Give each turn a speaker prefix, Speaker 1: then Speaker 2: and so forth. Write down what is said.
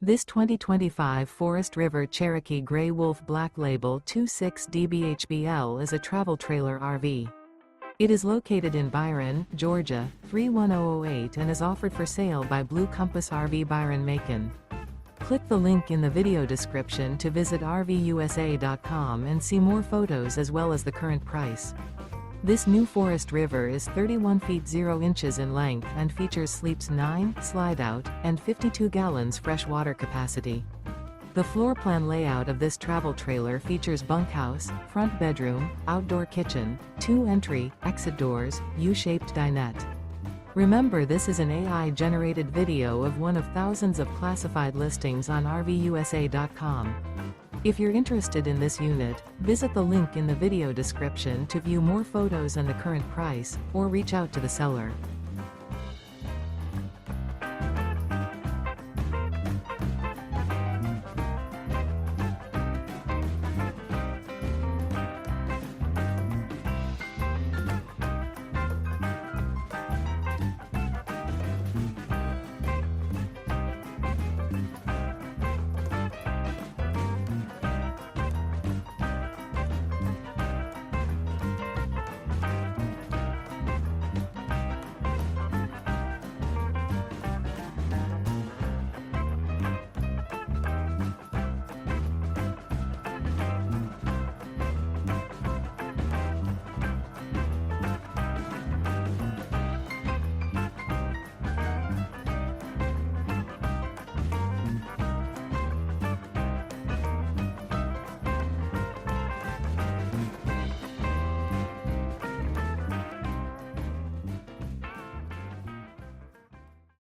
Speaker 1: This 2025 Forest River Cherokee Grey Wolf Black Label 26DBHBL is a travel trailer RV. It is located in Byron, Georgia, 31008 and is offered for sale by Blue Compass RV Byron-Macon. Click the link in the video description to visit RVUSA.com and see more photos as well as the current price. This new Forest River is 31 feet 0 inches in length and features sleeps 9, slide-out, and 52 gallons fresh water capacity. The floor plan layout of this travel trailer features bunkhouse, front bedroom, outdoor kitchen, 2 entry, exit doors, U-shaped dinette. Remember, this is an AI-generated video of one of thousands of classified listings on RVUSA.com. If you're interested in this unit, visit the link in the video description to view more photos and the current price, or reach out to the seller.